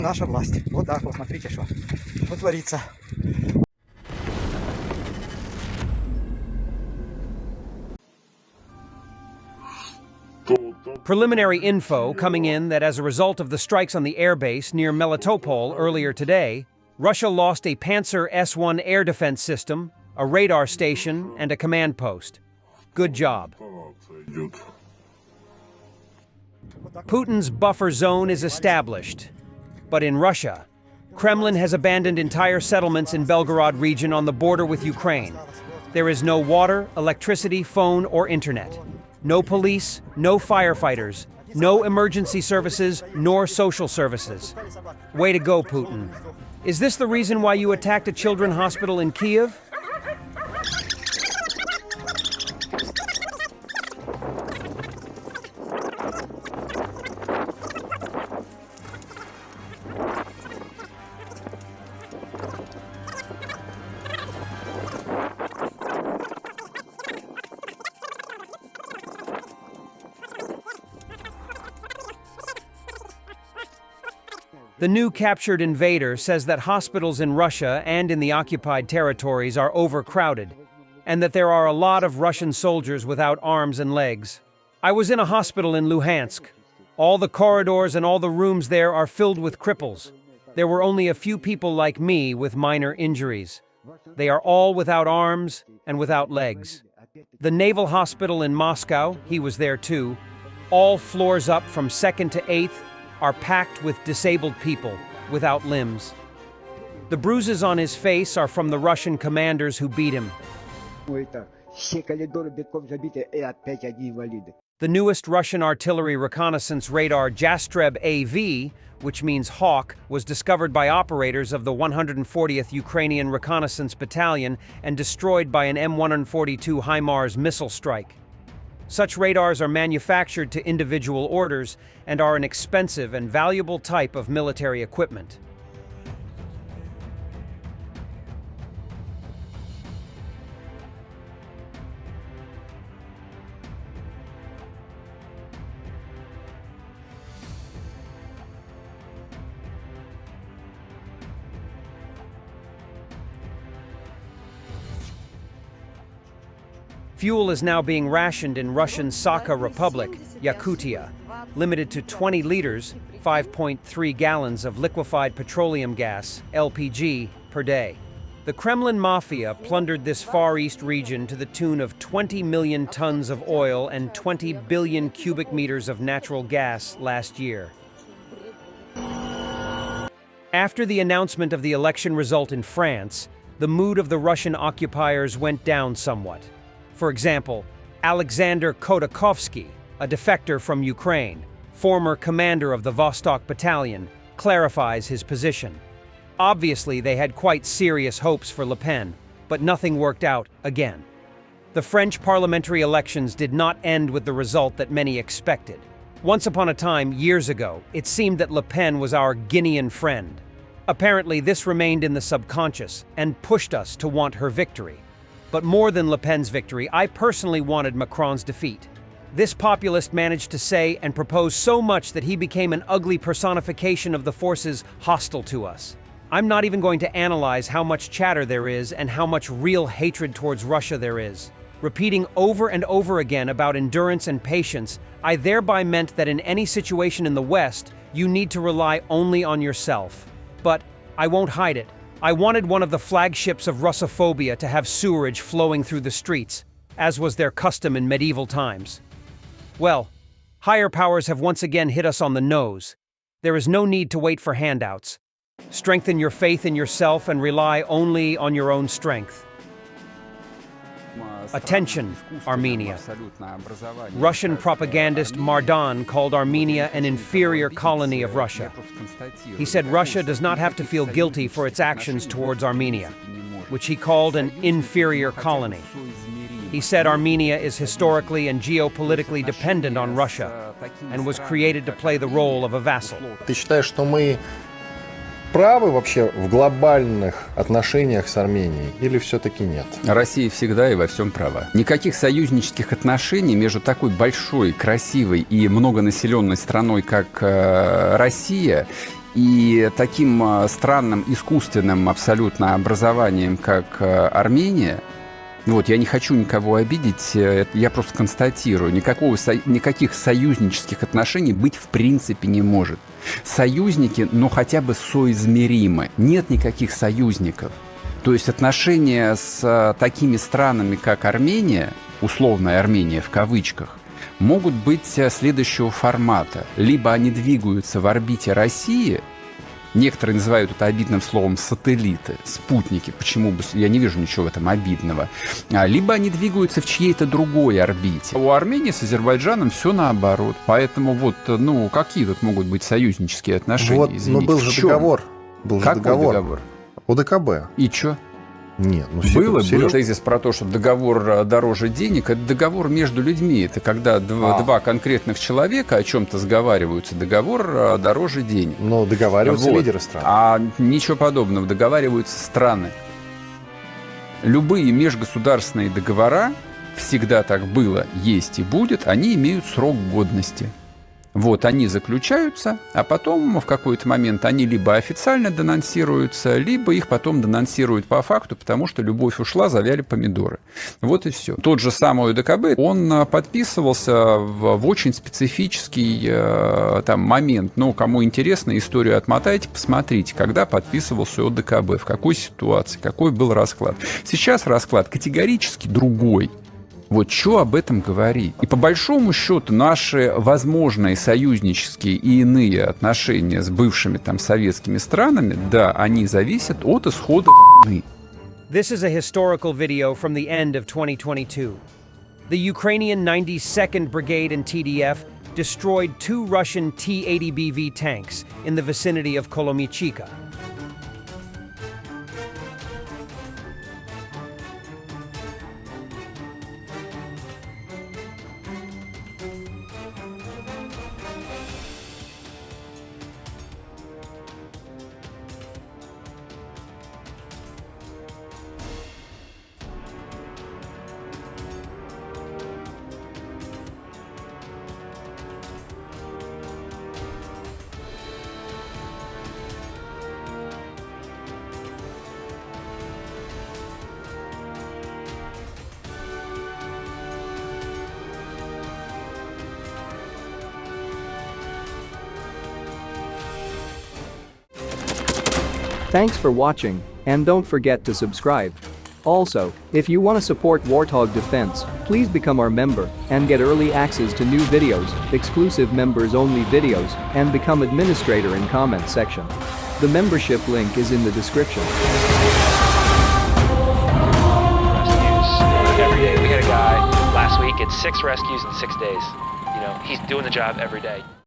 Наша власть. Вот так вот, смотрите, что творится. Preliminary info coming in that as a result of the strikes on the airbase near Melitopol earlier today, Russia lost a Pantsir-S air defense system, a radar station, and a command post. Good job. Putin's buffer zone is established. But in Russia, Kremlin has abandoned entire settlements in Belgorod region on the border with Ukraine. There is no water, electricity, phone, or internet. No police, no firefighters, no emergency services, nor social services. Way to go, Putin. Is this the reason why you attacked a children's hospital in Kyiv? The new captured invader says that hospitals in Russia and in the occupied territories are overcrowded, and that there are a lot of Russian soldiers without arms and legs. I was in a hospital in Luhansk. All the corridors and all the rooms there are filled with cripples. There were only a few people like me with minor injuries. They are all without arms and without legs. The Naval Hospital in Moscow, he was there too, all floors up from 2nd to 8th, are packed with disabled people without limbs. The bruises on his face are from the Russian commanders who beat him. The newest Russian artillery reconnaissance radar Jastreb-AV, which means hawk, was discovered by operators of the 140th Ukrainian Reconnaissance Battalion and destroyed by an M142 HIMARS missile strike. Such radars are manufactured to individual orders and are an expensive and valuable type of military equipment. Fuel is now being rationed in Russian Sakha Republic, Yakutia, limited to 20 liters, 5.3 gallons of liquefied petroleum gas, LPG, per day. The Kremlin mafia plundered this Far East region to the tune of 20 million tons of oil and 20 billion cubic meters of natural gas last year. After the announcement of the election result in France, the mood of the Russian occupiers went down somewhat. For example, Alexander Khodakovsky, a defector from Ukraine, former commander of the Vostok Battalion, clarifies his position. Obviously, they had quite serious hopes for Le Pen, but nothing worked out again. The French parliamentary elections did not end with the result that many expected. Once upon a time, years ago, it seemed that Le Pen was our Guinean friend. Apparently, this remained in the subconscious and pushed us to want her victory. But more than Le Pen's victory, I personally wanted Macron's defeat. This populist managed to say and propose so much that he became an ugly personification of the forces hostile to us. I'm not even going to analyze how much chatter there is and how much real hatred towards Russia there is. Repeating over and over again about endurance and patience, I thereby meant that in any situation in the West, you need to rely only on yourself. But I won't hide it. I wanted one of the flagships of Russophobia to have sewerage flowing through the streets, as was their custom in medieval times. Well, higher powers have once again hit us on the nose. There is no need to wait for handouts. Strengthen your faith in yourself and rely only on your own strength. Attention, Armenia. Russian propagandist Mardan called Armenia an inferior colony of Russia. He said Russia does not have to feel guilty for its actions towards Armenia, which he called an inferior colony. He said Armenia is historically and geopolitically dependent on Russia and was created to play the role of a vassal. Ты считаешь, что мы правы вообще в глобальных отношениях с Арменией или все-таки нет? Россия всегда и во всем права. Никаких союзнических отношений между такой большой, красивой и многонаселенной страной, как Россия, и таким странным, искусственным абсолютно образованием, как Армения. Вот, я не хочу никого обидеть, я просто констатирую, никаких союзнических отношений быть в принципе не может. Союзники, но хотя бы соизмеримы. Нет никаких союзников. То есть отношения с такими странами, как Армения, условная Армения в кавычках, могут быть следующего формата. Либо они двигаются в орбите России, некоторые называют это обидным словом сателлиты, спутники, почему бы, я не вижу ничего в этом обидного, либо они двигаются в чьей-то другой орбите. У Армении с Азербайджаном все наоборот, поэтому вот, какие тут могут быть союзнические отношения? Вот, извините, но был же договор. Какой договор? ОДКБ. И чё? Нет, Был тезис про то, что договор дороже денег. Это договор между людьми. Это когда два конкретных человека о чем-то сговариваются. Договор дороже денег. Но договариваются лидеры стран. А ничего подобного. Договариваются страны. Любые межгосударственные договора, всегда так было, есть и будет, они имеют срок годности. Вот, они заключаются, а потом в какой-то момент они либо официально денонсируются, либо их потом денонсируют по факту, потому что любовь ушла, завяли помидоры. Вот и все. Тот же самый ОДКБ, он подписывался в очень специфический момент. Кому интересно, историю отмотайте, посмотрите, когда подписывался ОДКБ, в какой ситуации, какой был расклад. Сейчас расклад категорически другой. Вот что об этом говорить? И по большому счету наши возможные союзнические и иные отношения с бывшими советскими странами, да, они зависят от исхода войны. This is a historical video from the end of 2022. The Ukrainian 92nd Brigade and TDF destroyed 2 Russian T-80BV tanks in the vicinity of Kolomychika. Thanks for watching, and don't forget to subscribe. Also, if you want to support Warthog Defense, please become our member and get early access to new videos, exclusive members-only videos, and become administrator in comment section. The membership link is in the description. Every day. We had a guy last week, it's 6 rescues in 6 days. He's doing the job every day.